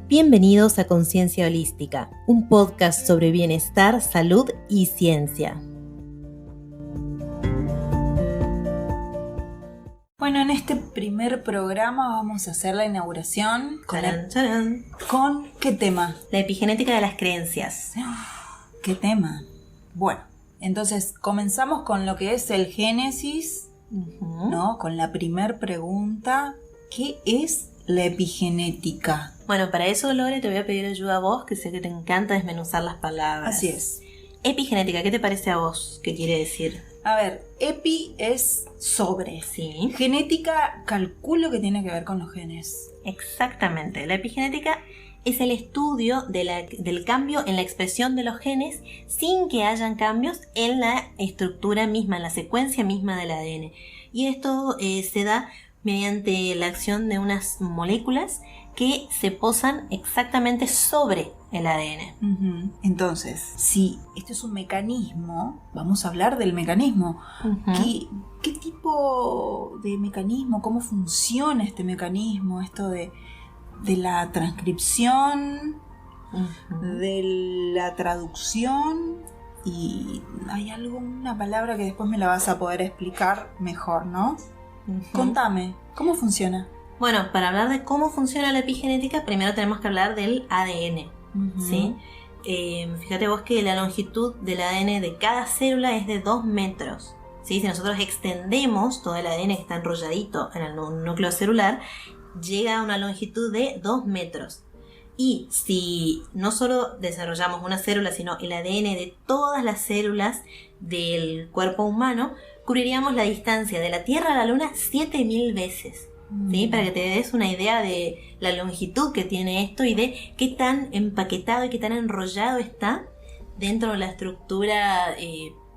Bienvenidos a Conciencia Holística, un podcast sobre bienestar, salud y ciencia. Bueno, en este primer programa vamos a hacer la inauguración con ¿qué tema? La epigenética de las creencias. ¿Qué tema? Bueno, entonces comenzamos con lo que es el génesis, ¿no? Con la primer pregunta, ¿qué es la epigenética? Bueno, para eso, Lore, te voy a pedir ayuda a vos, que sé que te encanta desmenuzar las palabras. Así es. Epigenética, ¿qué te parece a vos? ¿Qué quiere decir? A ver, epi es sobre. Sí. Genética, calculo que tiene que ver con los genes. Exactamente. La epigenética es el estudio del cambio en la expresión de los genes sin que hayan cambios en la estructura misma, en la secuencia misma del ADN. Y esto se da mediante la acción de unas moléculas que se posan exactamente sobre el ADN. Entonces, si este es un mecanismo, vamos a hablar del mecanismo. ¿Qué tipo de mecanismo? ¿Cómo funciona este mecanismo? Esto de la transcripción, de la traducción, y hay alguna palabra que después me la vas a poder explicar mejor, ¿no? Contame, ¿cómo funciona? Bueno, para hablar de cómo funciona la epigenética, primero tenemos que hablar del ADN, ¿sí? Fíjate vos que la longitud del ADN de cada célula es de 2 metros, ¿sí? Si nosotros extendemos todo el ADN que está enrolladito en el núcleo celular, llega a una longitud de 2 metros. Y si no solo desarrollamos una célula, sino el ADN de todas las células del cuerpo humano, cubriríamos la distancia de la Tierra a la Luna 7000 veces. ¿Sí? Para que te des una idea de la longitud que tiene esto y de qué tan empaquetado y qué tan enrollado está dentro de la estructura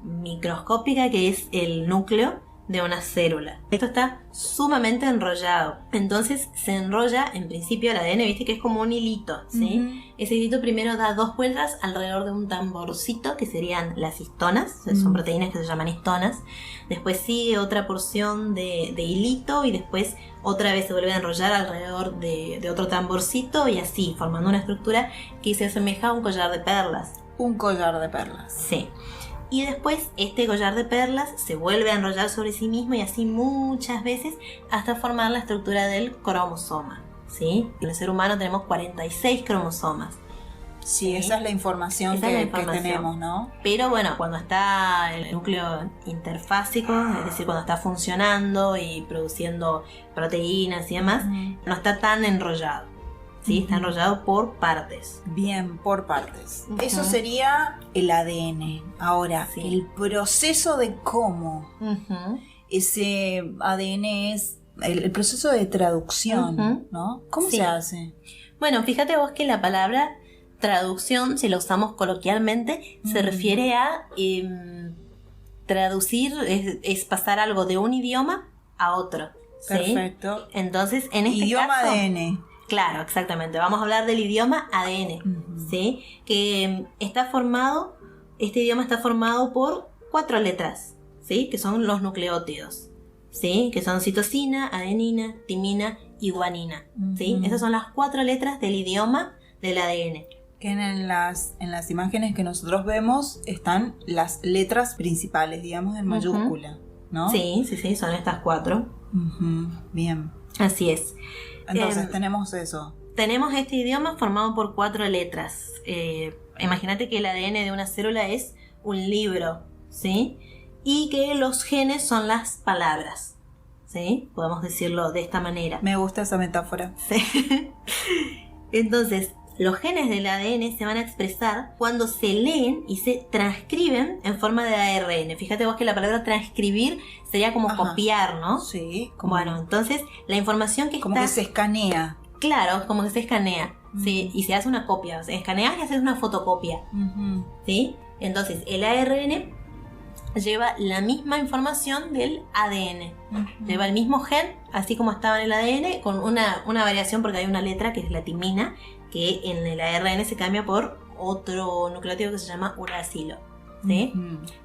microscópica que es el núcleo de una célula. Esto está sumamente enrollado. Entonces se enrolla, en principio, el ADN, viste que es como un hilito, ¿sí? Ese hilito primero da 2 vueltas alrededor de un tamborcito, que serían las histonas, son proteínas que se llaman histonas. Después sigue otra porción de hilito y después otra vez se vuelve a enrollar alrededor de otro tamborcito y así, formando una estructura que se asemeja a un collar de perlas. Un collar de perlas. Sí. Y después este collar de perlas se vuelve a enrollar sobre sí mismo y así muchas veces hasta formar la estructura del cromosoma, ¿sí? En el ser humano tenemos 46 cromosomas. Sí, esa es la información que tenemos, ¿no? Pero bueno, cuando está el núcleo interfásico, es decir, cuando está funcionando y produciendo proteínas y demás, no está tan enrollado. Sí, está enrollado por partes. Bien, por partes. Eso sería el ADN. Ahora, el proceso de cómo ese ADN es el proceso de traducción, ¿no? ¿Cómo se hace? Bueno, fíjate vos que la palabra traducción, si la usamos coloquialmente, se refiere a traducir, es pasar algo de un idioma a otro. Perfecto. ¿Sí? Entonces, en este idioma caso, ADN. Claro, exactamente. Vamos a hablar del idioma ADN, ¿sí? Que está formado, este idioma está formado por 4 letras, ¿sí? Que son los nucleótidos, ¿sí? Que son citosina, adenina, timina y guanina, ¿sí? Esas son las 4 letras del idioma del ADN. Que en las imágenes que nosotros vemos están las letras principales, digamos, en mayúscula, ¿no? Sí, son estas 4. Bien. Así es. Entonces tenemos eso. Tenemos este idioma formado por 4 letras. Imagínate que el ADN de una célula es un libro, ¿sí? Y que los genes son las palabras, ¿sí? Podemos decirlo de esta manera. Me gusta esa metáfora. Sí. Entonces, los genes del ADN se van a expresar cuando se leen y se transcriben en forma de ARN. Fíjate vos que la palabra transcribir sería como copiar, ¿no? Sí. Bueno, entonces la información que como está... que se escanea. Claro, como que se escanea, ¿sí? Y se hace una copia. O sea, escaneas y haces una fotocopia, ¿sí? Entonces, el ARN lleva la misma información del ADN. Lleva el mismo gen, así como estaba en el ADN, con una variación porque hay una letra que es la timina, que en el ARN se cambia por otro nucleótido que se llama uracilo, ¿sí?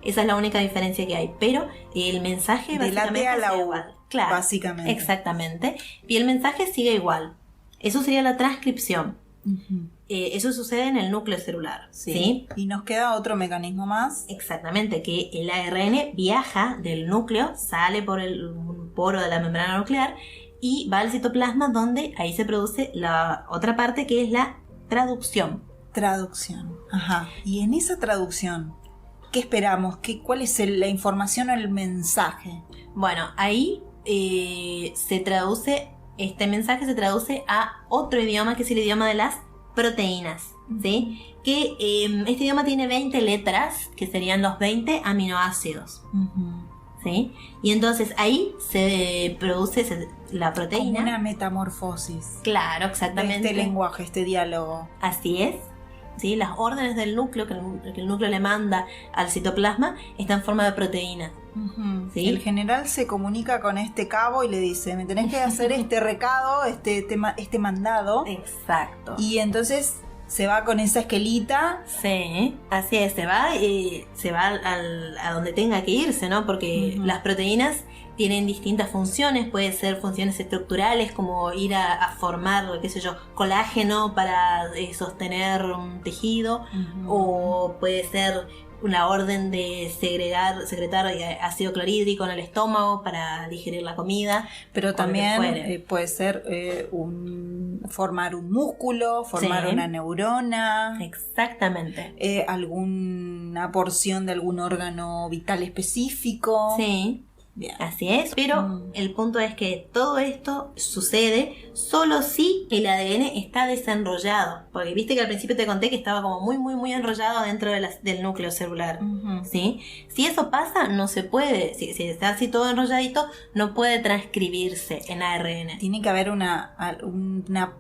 Esa es la única diferencia que hay, pero el mensaje de la T a la U, igual. Claro, básicamente. Exactamente. Y el mensaje sigue igual. Eso sería la transcripción. Eso sucede en el núcleo celular. ¿Sí? Y nos queda otro mecanismo más. Exactamente, que el ARN viaja del núcleo, sale por el poro de la membrana nuclear y va al citoplasma, donde ahí se produce la otra parte, que es la traducción. Traducción. Ajá. Y en esa traducción, ¿qué esperamos? ¿Cuál es la información o el mensaje? Bueno, ahí este mensaje se traduce a otro idioma, que es el idioma de las proteínas, ¿sí? Que este idioma tiene 20 letras, que serían los 20 aminoácidos, ¿sí? Y entonces ahí se produce la proteína. Como una metamorfosis. Claro, exactamente. De este lenguaje, este diálogo. Así es. ¿Sí? Las órdenes del núcleo, que el núcleo le manda al citoplasma, están en forma de proteína. ¿Sí? El general se comunica con este cabo y le dice, me tenés que hacer este recado, este mandado. Exacto. Y entonces se va con esa esquelita. Sí, así es, se va a donde tenga que irse, ¿no? Porque las proteínas tienen distintas funciones. Puede ser funciones estructurales, como ir a formar, qué sé yo, colágeno para sostener un tejido, o puede ser una orden de secretar ácido clorhídrico en el estómago para digerir la comida. Pero también puede ser formar un músculo, formar una neurona. Exactamente. Alguna porción de algún órgano vital específico. Sí. Bien. Así es, pero el punto es que todo esto sucede solo si el ADN está desenrollado, porque viste que al principio te conté que estaba como muy muy muy enrollado dentro del núcleo celular, ¿sí? Si eso pasa, no se puede, si está así todo enrolladito, no puede transcribirse en ARN. Tiene que haber una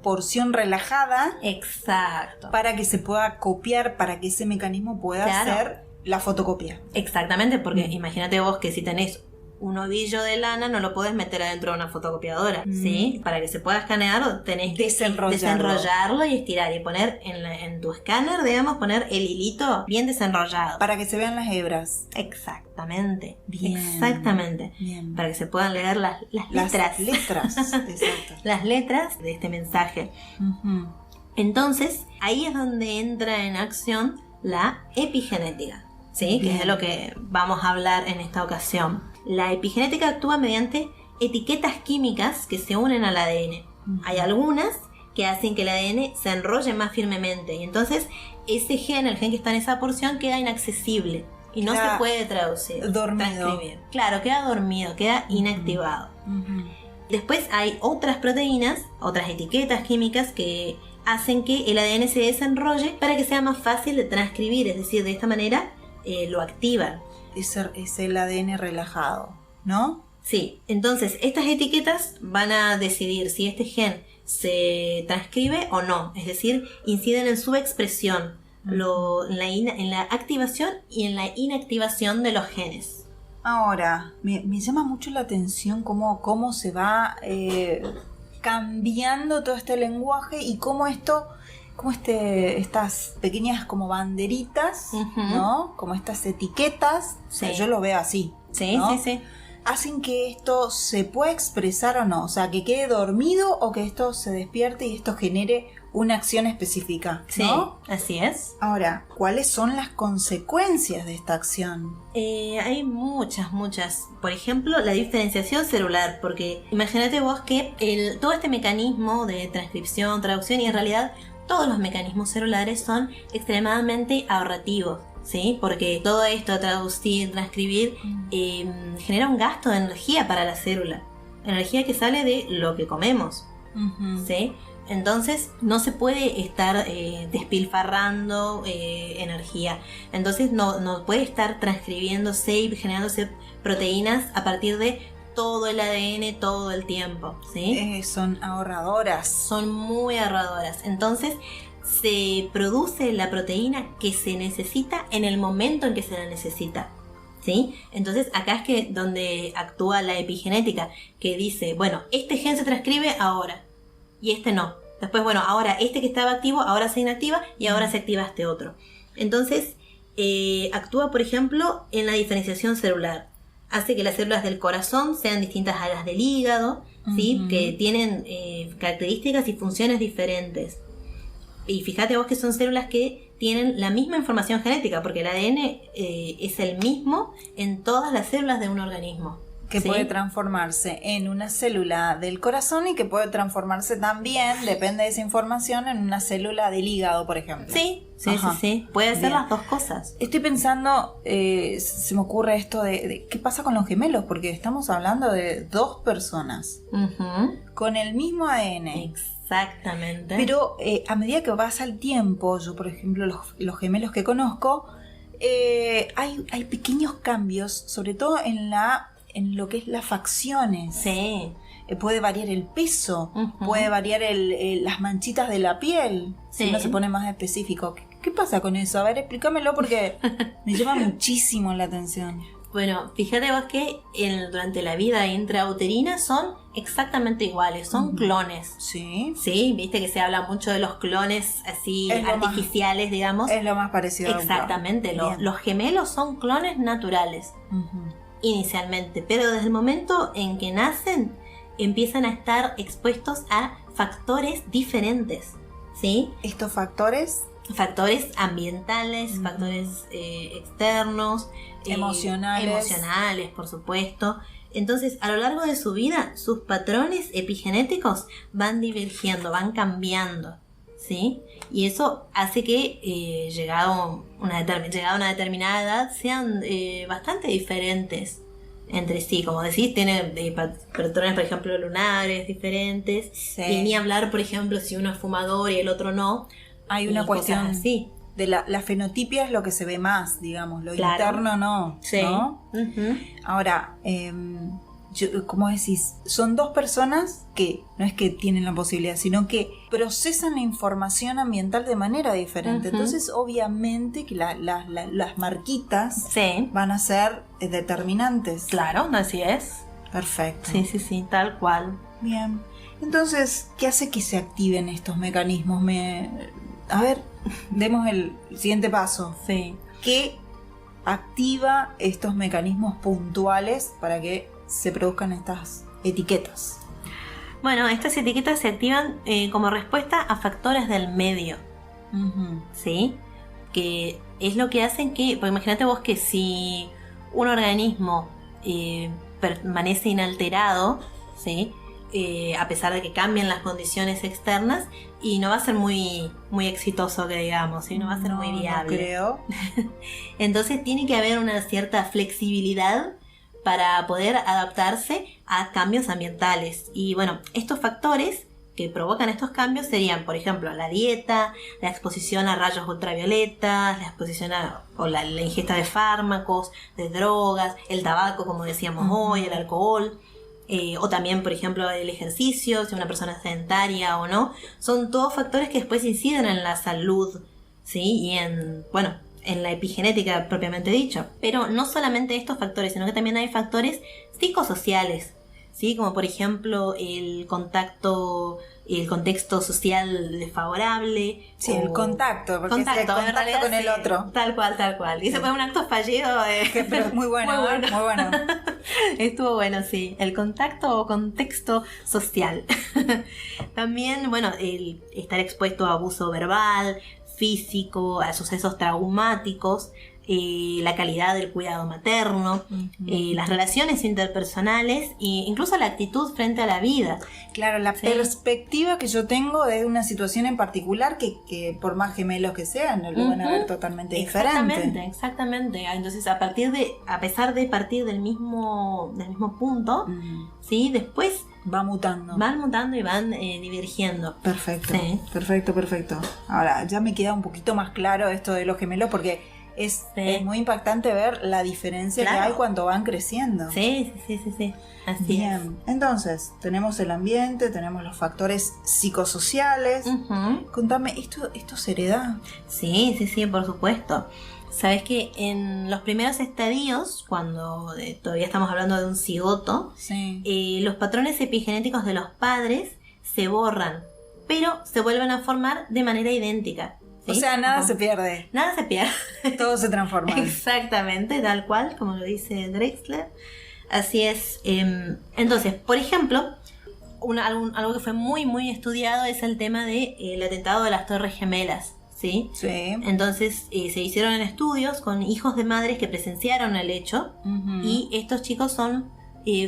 porción relajada. Exacto. Para que se pueda copiar, para que ese mecanismo pueda hacer la fotocopia. Exactamente, porque imagínate vos que si tenés un ovillo de lana, no lo podés meter adentro de una fotocopiadora, ¿sí? Para que se pueda escanear, tenés que desenrollarlo y estirar y poner en tu escáner, digamos, poner el hilito bien desenrollado. Para que se vean las hebras. Exactamente. Bien. Exactamente. Bien. Para que se puedan leer las letras. Exacto. Las letras de este mensaje. Entonces, ahí es donde entra en acción la epigenética, ¿sí? Que es de lo que vamos a hablar en esta ocasión. La epigenética actúa mediante etiquetas químicas que se unen al ADN. Hay algunas que hacen que el ADN se enrolle más firmemente, y entonces ese gen, el gen que está en esa porción, queda inaccesible y no se puede traducir. Transcribir. Claro, queda dormido, queda inactivado. Después hay otras proteínas, otras etiquetas químicas que hacen que el ADN se desenrolle para que sea más fácil de transcribir, es decir, de esta manera lo activan. Es el ADN relajado, ¿no? Sí, entonces estas etiquetas van a decidir si este gen se transcribe o no, es decir, inciden en su expresión, en la activación y en la inactivación de los genes. Ahora, me llama mucho la atención cómo se va cambiando todo este lenguaje y cómo estas pequeñas como banderitas, ¿no? Como estas etiquetas, o sea, yo lo veo así, ¿no? Sí. Hacen que esto se pueda expresar o no, o sea, que quede dormido o que esto se despierte y esto genere una acción específica, ¿no? Sí, así es. Ahora, ¿cuáles son las consecuencias de esta acción? Hay muchas. Por ejemplo, la diferenciación celular, porque imagínate vos que todo este mecanismo de transcripción, traducción y en realidad todos los mecanismos celulares son extremadamente ahorrativos, ¿sí? Porque todo esto, traducir, transcribir, genera un gasto de energía para la célula. Energía que sale de lo que comemos, ¿sí? Entonces no se puede estar despilfarrando energía. Entonces no puede estar transcribiéndose y generándose proteínas a partir de todo el ADN todo el tiempo, ¿sí? Son ahorradoras. Son muy ahorradoras. Entonces se produce la proteína que se necesita en el momento en que se la necesita, ¿sí? Entonces acá es que donde actúa la epigenética, que dice, bueno, este gen se transcribe ahora y este no. Después, bueno, ahora este que estaba activo ahora se inactiva y ahora se activa este otro. Entonces actúa, por ejemplo, en la diferenciación celular. Hace que las células del corazón sean distintas a las del hígado, ¿sí? Que tienen características y funciones diferentes. Y fíjate vos que son células que tienen la misma información genética, porque el ADN es el mismo en todas las células de un organismo. Que ¿sí? puede transformarse en una célula del corazón y que puede transformarse también, depende de esa información, en una célula del hígado, por ejemplo. Sí. Puede ser Bien. las dos cosas. Estoy pensando, se me ocurre esto de qué pasa con los gemelos, porque estamos hablando de dos personas con el mismo ADN. Exactamente. Pero a medida que pasa el tiempo, yo por ejemplo los gemelos que conozco, hay pequeños cambios, sobre todo en lo que es las facciones. Sí. Puede variar el peso, puede variar las manchitas de la piel, si uno se pone más específico. ¿Qué pasa con eso? A ver, explícamelo porque me llama muchísimo la atención. Bueno, fíjate vos que durante la vida intrauterina son exactamente iguales, son clones. Sí. Sí, viste que se habla mucho de los clones así artificiales, digamos. Es lo más parecido a un clon. Exactamente, los gemelos son clones naturales. Inicialmente, pero desde el momento en que nacen empiezan a estar expuestos a factores diferentes, ¿sí? ¿Estos factores? Factores ambientales, factores externos, emocionales, por supuesto. Entonces, a lo largo de su vida, sus patrones epigenéticos van divergiendo, van cambiando, ¿sí? Y eso hace que, llegado una determinada edad, sean bastante diferentes entre sí. Como decís, tienen patrones, por ejemplo, lunares diferentes. Sí. Y ni hablar, por ejemplo, si uno es fumador y el otro no. Hay una cuestión así. De la fenotipia es lo que se ve más, digamos, lo interno no. Sí. ¿No? Ahora, ¿cómo decís? Son dos personas que no es que tienen la posibilidad, sino que procesan la información ambiental de manera diferente. Entonces, obviamente que las marquitas van a ser determinantes. Claro, así es. Perfecto. Sí, tal cual. Bien. Entonces, ¿qué hace que se activen estos mecanismos? A ver, demos el siguiente paso. Sí. ¿Qué activa estos mecanismos puntuales para que se produzcan estas etiquetas? Bueno, estas etiquetas se activan como respuesta a factores del medio. ¿Sí? Que es lo que hacen que... Porque imagínate vos que si un organismo permanece inalterado, ¿sí? A pesar de que cambien las condiciones externas, y no va a ser muy exitoso, que digamos, ¿sí? No va a ser muy viable. No creo. Entonces tiene que haber una cierta flexibilidad para poder adaptarse a cambios ambientales. Y bueno, estos factores que provocan estos cambios serían, por ejemplo, la dieta, la exposición a rayos ultravioletas, la exposición o la ingesta de fármacos, de drogas, el tabaco, como decíamos hoy, el alcohol. O también, por ejemplo, el ejercicio, si una persona es sedentaria o no. Son todos factores que después inciden en la salud, ¿sí? Y en la epigenética propiamente dicho. Pero no solamente estos factores, sino que también hay factores psicosociales, ¿sí? Como por ejemplo el contexto social desfavorable. Sí, el contacto, porque es el contacto con el otro. Tal cual. Y ese fue un acto fallido. Pero muy bueno. Muy bueno. Estuvo bueno, sí. El contacto o contexto social. También, el estar expuesto a abuso verbal, físico, a sucesos traumáticos, la calidad del cuidado materno, las relaciones interpersonales e incluso la actitud frente a la vida. Claro, la perspectiva que yo tengo de una situación en particular que por más gemelos que sean, lo van a ver totalmente diferente. Exactamente. Entonces, a pesar de partir del mismo punto, ¿sí? Después van mutando y van divergiendo. Perfecto. Sí. Perfecto. Ahora, ya me queda un poquito más claro esto de los gemelos porque es muy impactante ver la diferencia que hay cuando van creciendo. Sí. Así Bien. es. Entonces, tenemos el ambiente, tenemos los factores psicosociales. Contame, ¿esto se hereda? Sí, por supuesto. Sabes que en los primeros estadios, cuando todavía estamos hablando de un cigoto, los patrones epigenéticos de los padres se borran, pero se vuelven a formar de manera idéntica. ¿Sí? O sea, nada se pierde. Nada se pierde. Todo se transforma. Exactamente, tal cual, como lo dice Drexler. Así es. Entonces, por ejemplo, algo que fue muy, muy estudiado es el tema del atentado de las Torres Gemelas. ¿Sí? Sí. Entonces se hicieron estudios con hijos de madres que presenciaron el hecho y estos chicos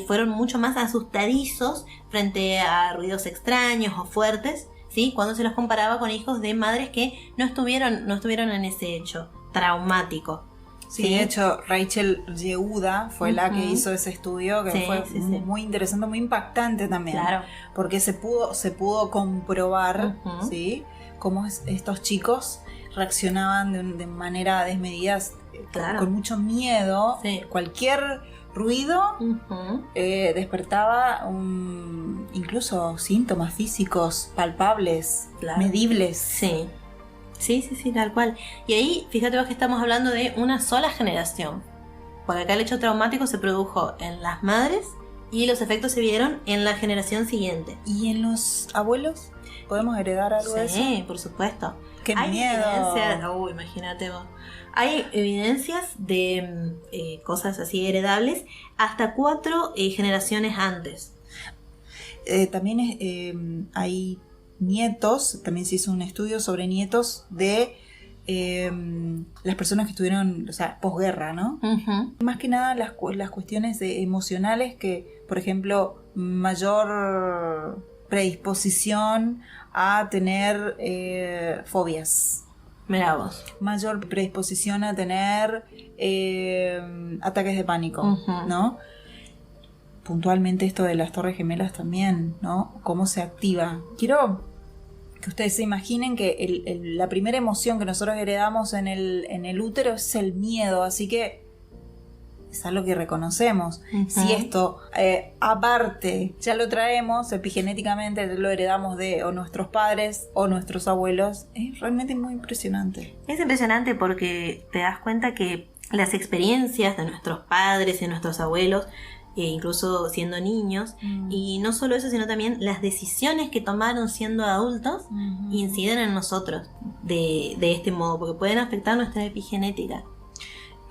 fueron mucho más asustadizos frente a ruidos extraños o fuertes, ¿sí? Cuando se los comparaba con hijos de madres que no estuvieron en ese hecho traumático. Sí, de hecho, Rachel Yehuda fue la que hizo ese estudio, que fue muy interesante, muy impactante también. Claro. Porque se pudo comprobar, ¿sí?, cómo estos chicos reaccionaban de manera desmedida, claro, con mucho miedo. Sí. Cualquier ruido despertaba incluso síntomas físicos palpables, claro, medibles. Sí, tal cual. Y ahí, fíjate vos que estamos hablando de una sola generación. Porque acá el hecho traumático se produjo en las madres y los efectos se vieron en la generación siguiente. ¿Y en los abuelos? ¿Podemos heredar algo de eso? Sí, por supuesto. ¡Qué miedo! Imagínate vos. Hay evidencias de cosas así heredables hasta 4 generaciones antes. También hay nietos, también se hizo un estudio sobre nietos de las personas que estuvieron, o sea, posguerra, ¿no? Más que nada las cuestiones emocionales que, por ejemplo, mayor predisposición a tener fobias. Mirá vos. Mayor predisposición a tener ataques de pánico, ¿no? Puntualmente esto de las Torres Gemelas también, ¿no? Cómo se activa. Quiero que ustedes se imaginen que la primera emoción que nosotros heredamos en el útero es el miedo, así que es algo que reconocemos. Si esto, aparte, ya lo traemos epigenéticamente, lo heredamos de o nuestros padres o nuestros abuelos, es realmente muy impresionante. Es impresionante porque te das cuenta que las experiencias de nuestros padres y de nuestros abuelos, incluso siendo niños, y no solo eso, sino también las decisiones que tomaron siendo adultos inciden en nosotros de este modo, porque pueden afectar nuestra epigenética.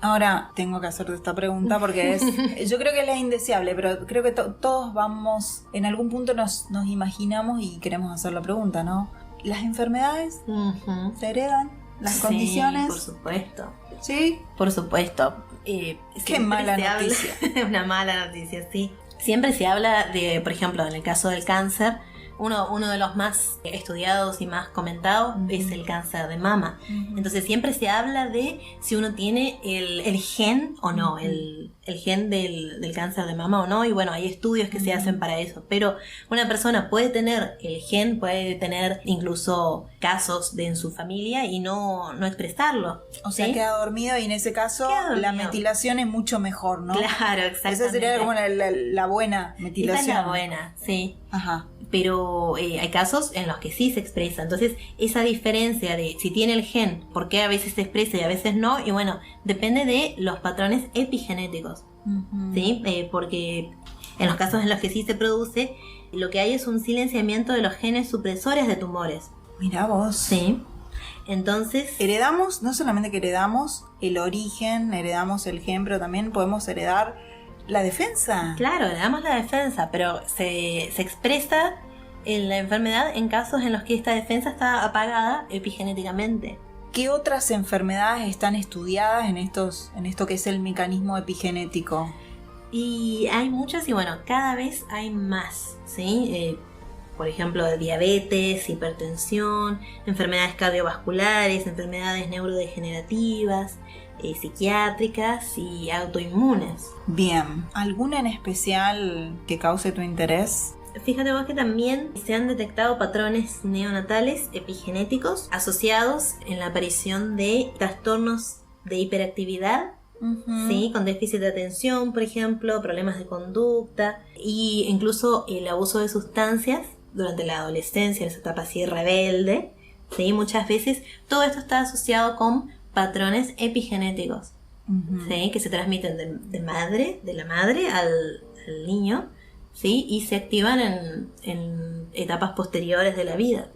Ahora tengo que hacerte esta pregunta porque yo creo que es la indeseable, pero creo que todos vamos, en algún punto nos imaginamos y queremos hacer la pregunta, ¿no? ¿Las enfermedades se heredan? ¿Las condiciones? Por supuesto. ¿Sí? Por supuesto. Qué mala noticia. Una mala noticia, sí. Siempre se habla de, por ejemplo, en el caso del cáncer, uno de los más estudiados y más comentados es el cáncer de mama. Entonces siempre se habla de si uno tiene el gen o no, el gen del cáncer de mama o no, y bueno, hay estudios que se hacen para eso, pero una persona puede tener el gen, puede tener incluso casos en su familia y no expresarlo. O sea, queda dormido y en ese caso la metilación es mucho mejor, ¿no? Claro, exactamente. Esa sería como la buena metilación. Esa es la buena, sí. Ajá. Pero hay casos en los que sí se expresa. Entonces, esa diferencia de si tiene el gen, por qué a veces se expresa y a veces no, y bueno, depende de los patrones epigenéticos. ¿Sí? Porque en los casos en los que sí se produce, lo que hay es un silenciamiento de los genes supresores de tumores. Mirá vos. Sí. Entonces, heredamos, no solamente que heredamos el origen, heredamos el gen, pero también podemos heredar la defensa. Claro, heredamos la defensa, pero se expresa en la enfermedad en casos en los que esta defensa está apagada epigenéticamente. ¿Qué otras enfermedades están estudiadas en esto que es el mecanismo epigenético? Y hay muchas y bueno, cada vez hay más, ¿sí? Por ejemplo, diabetes, hipertensión, enfermedades cardiovasculares, enfermedades neurodegenerativas, psiquiátricas y autoinmunes. Bien, ¿alguna en especial que cause tu interés? Fíjate vos que también se han detectado patrones neonatales epigenéticos asociados en la aparición de trastornos de hiperactividad, ¿sí? Con déficit de atención, por ejemplo, problemas de conducta e incluso el abuso de sustancias durante la adolescencia, en esa etapa así rebelde, ¿sí? Muchas veces todo esto está asociado con patrones epigenéticos, ¿sí? Que se transmiten de la madre al niño, ¿sí? Y se activan en etapas posteriores de la vida.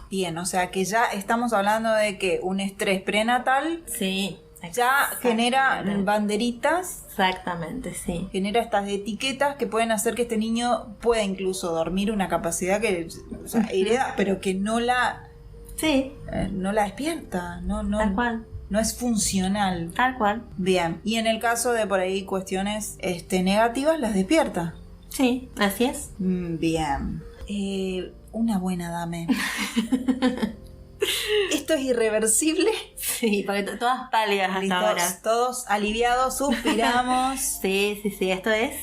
Bien, o sea que ya estamos hablando de que un estrés prenatal sí, ya genera banderitas. Exactamente, sí. Genera estas etiquetas que pueden hacer que este niño pueda incluso dormir una capacidad que, o sea, hereda, pero que no la despierta, Tal cual. No es funcional. Tal cual. Bien, y en el caso de por ahí cuestiones negativas, las despierta. Sí, así es. Bien. Una buena dame. ¿Esto es irreversible? Sí, porque todas pálidas hasta ahora. Todos aliviados, suspiramos. Sí, esto es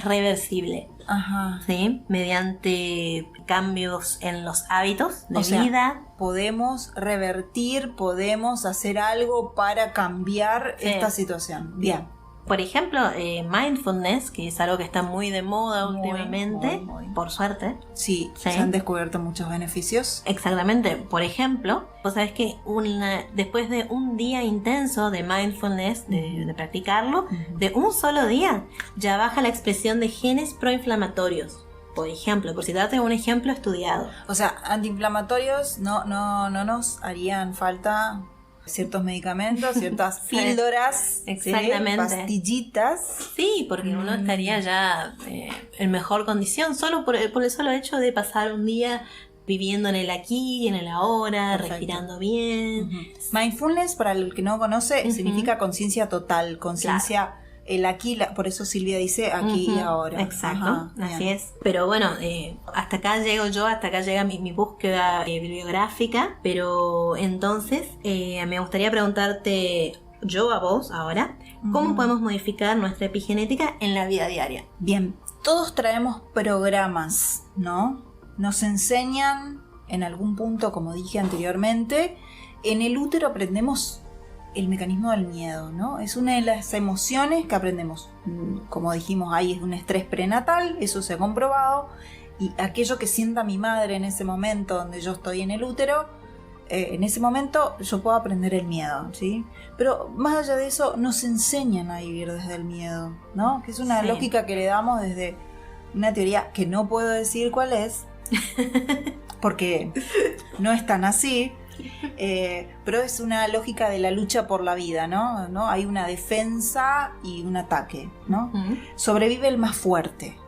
reversible. Ajá. ¿Sí? Mediante cambios en los hábitos de sea, vida. Podemos revertir, podemos hacer algo para cambiar esta situación. Bien. Por ejemplo, mindfulness, que es algo que está muy de moda últimamente, muy. Por suerte. Sí, se han descubierto muchos beneficios. Exactamente. Por ejemplo, vos sabés que después de un día intenso de mindfulness, de practicarlo, de un solo día, ya baja la expresión de genes proinflamatorios. Por ejemplo, por si trata de un ejemplo estudiado. O sea, antiinflamatorios no nos harían falta ciertos medicamentos, ciertas píldoras, exactamente, pastillitas. Sí, porque uno estaría ya en mejor condición solo por el solo hecho de pasar un día viviendo en el aquí y en el ahora. Perfecto. Respirando bien. Mindfulness, para el que no conoce, significa conciencia total, conciencia. Claro. El aquí, por eso Silvia dice aquí y ahora. Exacto, así es. Pero bueno, hasta acá llego yo, hasta acá llega mi búsqueda bibliográfica. Pero entonces me gustaría preguntarte yo a vos ahora, ¿cómo podemos modificar nuestra epigenética en la vida diaria? Bien, todos traemos programas, ¿no? Nos enseñan en algún punto, como dije anteriormente, en el útero aprendemos el mecanismo del miedo, ¿no? Es una de las emociones que aprendemos. Como dijimos, ahí es un estrés prenatal, eso se ha comprobado, y aquello que sienta mi madre en ese momento donde yo estoy en el útero, en ese momento yo puedo aprender el miedo, ¿sí? Pero más allá de eso, nos enseñan a vivir desde el miedo, ¿no? Que es una lógica que le damos desde una teoría que no puedo decir cuál es, porque no es tan así. Pero es una lógica de la lucha por la vida, ¿no? Hay una defensa y un ataque, ¿no? Sobrevive el más fuerte.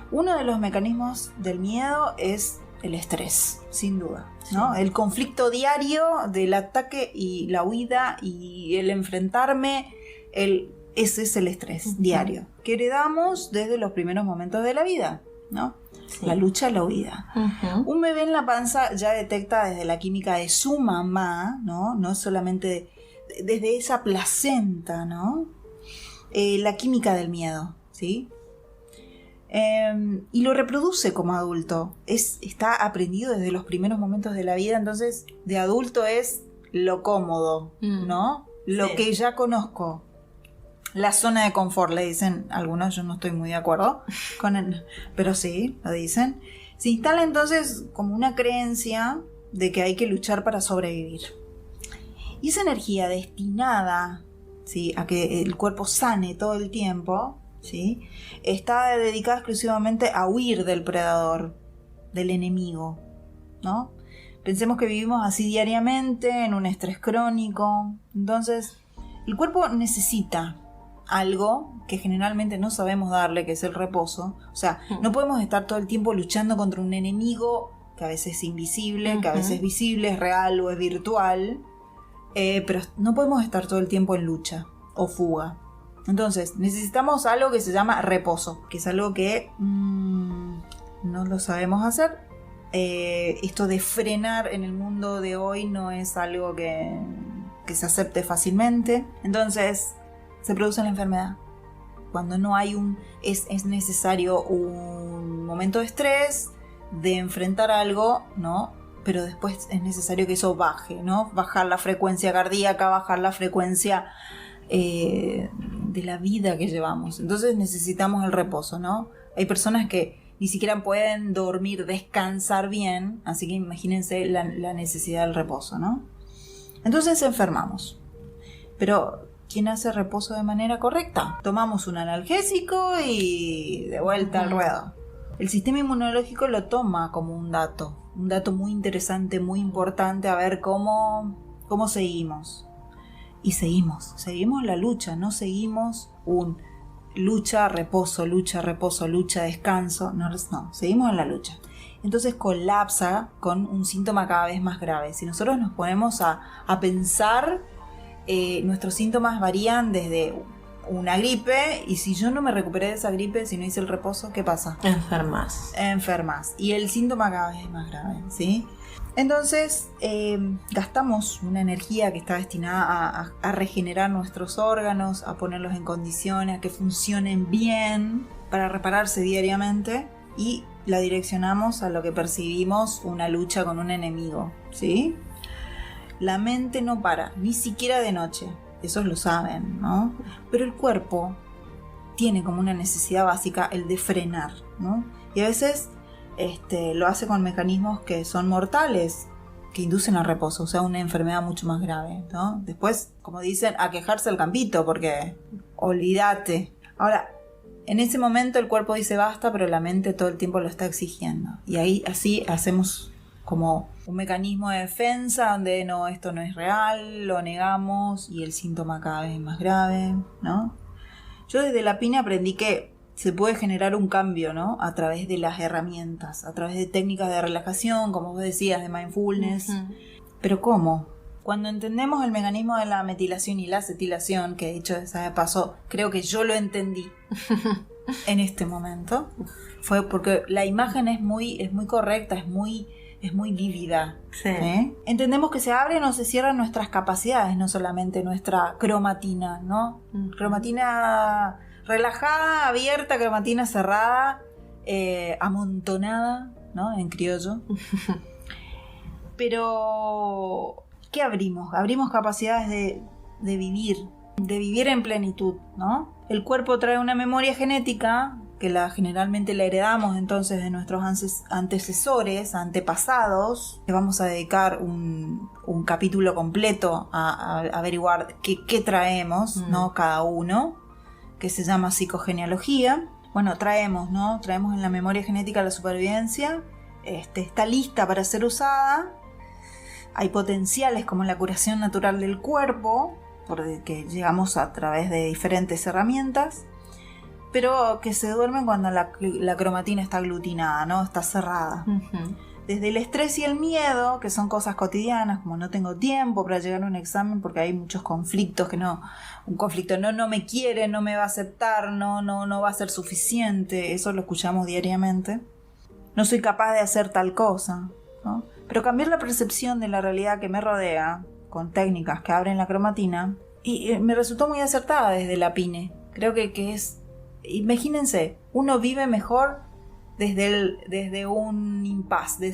Uno de los mecanismos del miedo es el estrés, sin duda, ¿no? El conflicto diario del ataque y la huida y el enfrentarme, ese es el estrés diario que heredamos desde los primeros momentos de la vida, ¿no? Sí. La lucha, la huida. Un bebé en la panza ya detecta desde la química de su mamá, no solamente desde esa placenta, ¿no? La química del miedo, ¿sí? Y lo reproduce como adulto. Está aprendido desde los primeros momentos de la vida, entonces de adulto es lo cómodo, ¿no? Lo que ya conozco. La zona de confort, le dicen algunos, yo no estoy muy de acuerdo pero sí, lo dicen. Se instala entonces como una creencia de que hay que luchar para sobrevivir. Y esa energía destinada, ¿sí?, a que el cuerpo sane todo el tiempo, ¿sí?, está dedicada exclusivamente a huir del predador, del enemigo, ¿no? Pensemos que vivimos así diariamente, en un estrés crónico. Entonces, el cuerpo necesita algo que generalmente no sabemos darle, que es el reposo. O sea, no podemos estar todo el tiempo luchando contra un enemigo que a veces es invisible, que a veces es visible, es real o es virtual, pero no podemos estar todo el tiempo en lucha o fuga. Entonces necesitamos algo que se llama reposo, que es algo que no lo sabemos hacer. Esto de frenar en el mundo de hoy no es algo que se acepte fácilmente. Entonces se produce la enfermedad. Cuando no hay es necesario un momento de estrés, de enfrentar algo, ¿no? Pero después es necesario que eso baje, ¿no? Bajar la frecuencia cardíaca, bajar la frecuencia de la vida que llevamos. Entonces necesitamos el reposo, ¿no? Hay personas que ni siquiera pueden dormir, descansar bien, así que imagínense la necesidad del reposo, ¿no? Entonces enfermamos. Pero ¿quién hace reposo de manera correcta? Tomamos un analgésico y de vuelta al ruedo. El sistema inmunológico lo toma como un dato muy interesante, muy importante, a ver cómo seguimos. y seguimos la lucha, no seguimos un lucha, reposo, descanso, no, seguimos en la lucha. Entonces colapsa con un síntoma cada vez más grave. Si nosotros nos ponemos a pensar, nuestros síntomas varían desde una gripe, y si yo no me recuperé de esa gripe, si no hice el reposo, ¿qué pasa? Enfermas. Y el síntoma cada vez es más grave, ¿sí? Entonces gastamos una energía que está destinada a regenerar nuestros órganos, a ponerlos en condiciones, a que funcionen bien, para repararse diariamente, y la direccionamos a lo que percibimos una lucha con un enemigo, ¿sí? La mente no para, ni siquiera de noche, esos lo saben, ¿no? Pero el cuerpo tiene como una necesidad básica el de frenar, ¿no? Y a veces lo hace con mecanismos que son mortales, que inducen al reposo, o sea, una enfermedad mucho más grave, ¿no? Después, como dicen, a quejarse al campito, porque olvídate. Ahora, en ese momento el cuerpo dice basta, pero la mente todo el tiempo lo está exigiendo. Y ahí así hacemos como un mecanismo de defensa donde no, esto no es real, lo negamos y el síntoma cada vez es más grave, ¿no? Yo desde la PINE aprendí que se puede generar un cambio, ¿no? A través de las herramientas, a través de técnicas de relajación, como vos decías, de mindfulness. ¿Pero cómo? Cuando entendemos el mecanismo de la metilación y la acetilación, que de hecho de paso creo que yo lo entendí en este momento, fue porque la imagen es muy correcta, es muy vívida. Sí. Entendemos que se abren o se cierran nuestras capacidades, no solamente nuestra cromatina, ¿no? Cromatina relajada, abierta, cromatina cerrada, amontonada, ¿no? En criollo. Pero ¿qué abrimos? Abrimos capacidades de vivir en plenitud, ¿no? El cuerpo trae una memoria genética que generalmente la heredamos entonces de nuestros antecesores, antepasados. Le vamos a dedicar un capítulo completo a averiguar qué traemos, ¿no? Cada uno, que se llama psicogenealogía. Bueno, traemos en la memoria genética la supervivencia, está lista para ser usada. Hay potenciales como la curación natural del cuerpo, porque llegamos a través de diferentes herramientas, pero que se duermen cuando la cromatina está aglutinada, ¿no? Está cerrada. Desde el estrés y el miedo, que son cosas cotidianas, como no tengo tiempo para llegar a un examen porque hay muchos conflictos un conflicto no me quiere, no me va a aceptar, no va a ser suficiente, eso lo escuchamos diariamente. No soy capaz de hacer tal cosa, ¿no? Pero cambiar la percepción de la realidad que me rodea con técnicas que abren la cromatina, y me resultó muy acertada desde la PINE. Creo que es, imagínense, uno vive mejor desde un impasse,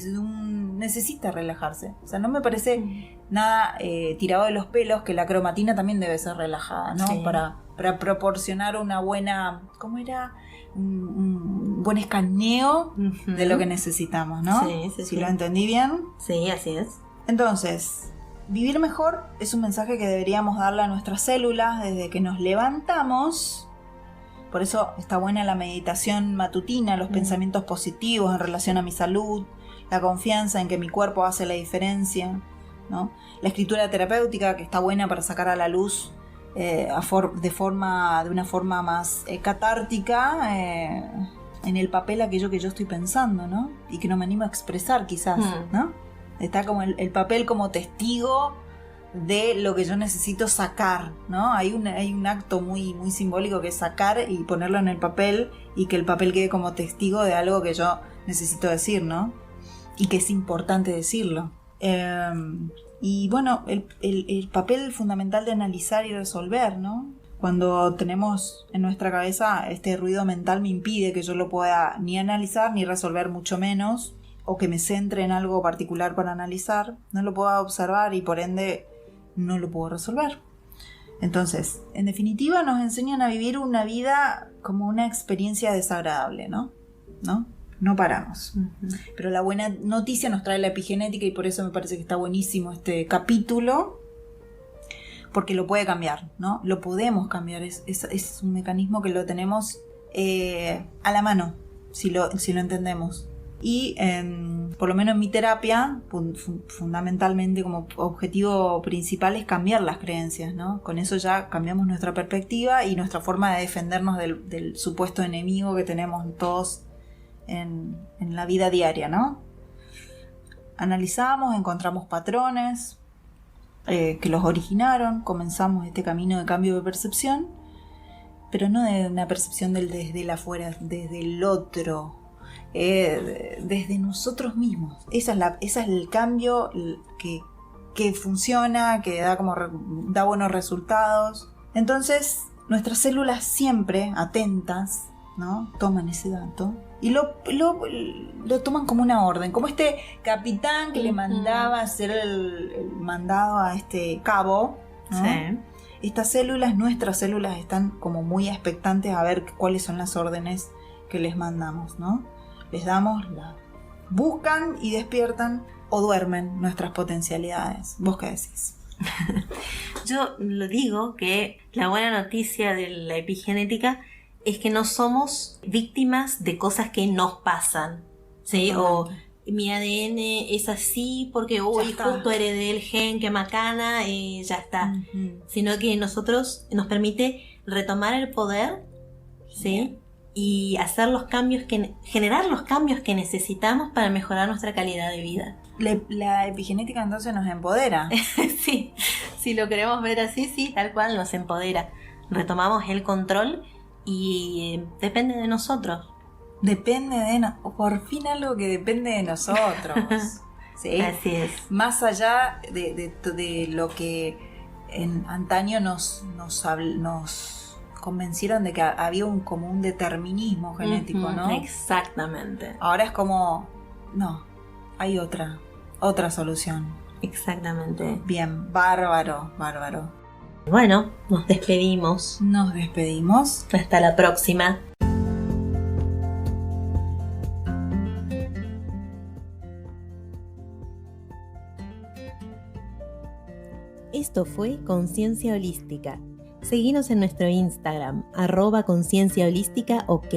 necesita relajarse. O sea, no me parece nada tirado de los pelos que la cromatina también debe ser relajada, ¿no? Sí. Para proporcionar una buena, ¿cómo era? Un buen escaneo de lo que necesitamos, ¿no? Sí. ¿Lo entendí bien? Sí, así es. Entonces, vivir mejor es un mensaje que deberíamos darle a nuestras células desde que nos levantamos. Por eso está buena la meditación matutina, los pensamientos positivos en relación a mi salud, la confianza en que mi cuerpo hace la diferencia, ¿no? La escritura terapéutica, que está buena para sacar a la luz de una forma más catártica en el papel aquello que yo estoy pensando, ¿no? Y que no me animo a expresar quizás, ¿no? Está como el papel como testigo de lo que yo necesito sacar, ¿no? Hay un acto muy, muy simbólico que es sacar y ponerlo en el papel, y que el papel quede como testigo de algo que yo necesito decir, ¿no? Y que es importante decirlo. Y bueno, el papel fundamental de analizar y resolver, ¿no? Cuando tenemos en nuestra cabeza este ruido mental, me impide que yo lo pueda ni analizar ni resolver, mucho menos, o que me centre en algo particular para analizar. No lo puedo observar y por ende no lo puedo resolver. Entonces, en definitiva, nos enseñan a vivir una vida como una experiencia desagradable, ¿no? No paramos. Pero la buena noticia nos trae la epigenética, y por eso me parece que está buenísimo este capítulo, porque lo puede cambiar, ¿no? Lo podemos cambiar. Es un mecanismo que lo tenemos a la mano, si lo entendemos. Y por lo menos en mi terapia, fundamentalmente como objetivo principal es cambiar las creencias, ¿no? Con eso ya cambiamos nuestra perspectiva y nuestra forma de defendernos del supuesto enemigo que tenemos todos en la vida diaria, ¿no? Analizamos, encontramos patrones que los originaron, comenzamos este camino de cambio de percepción, pero no de una percepción desde el afuera, desde el otro, desde nosotros mismos. Ese es el cambio que funciona, que da buenos resultados. Entonces, nuestras células siempre atentas, ¿no? Toman ese dato y lo toman como una orden, como este capitán que le mandaba a hacer el mandado a este cabo, ¿no? Sí. Estas células, nuestras células, están como muy expectantes a ver cuáles son las órdenes que les mandamos, ¿no? Les damos, buscan y despiertan o duermen nuestras potencialidades. ¿Vos qué decís? Yo lo digo que la buena noticia de la epigenética es que no somos víctimas de cosas que nos pasan, ¿sí? O mi ADN es así porque justo heredé el gen que macana, ya está. Uh-huh. Sino que nosotros nos permite retomar el poder, ¿sí? Y hacer los cambios generar los cambios que necesitamos para mejorar nuestra calidad de vida. La epigenética entonces nos empodera. Sí, si lo queremos ver así, sí, tal cual nos empodera. Retomamos el control y depende de nosotros. Por fin algo que depende de nosotros. ¿Sí? Así es. Más allá de lo que en antaño nos convencieron de que había como un determinismo genético, ¿no? Exactamente. Ahora es como, no, hay otra solución. Exactamente. Bien, bárbaro. Bueno, nos despedimos. Hasta la próxima. Esto fue Conciencia Holística. Seguinos en nuestro Instagram, @concienciaholística, ok.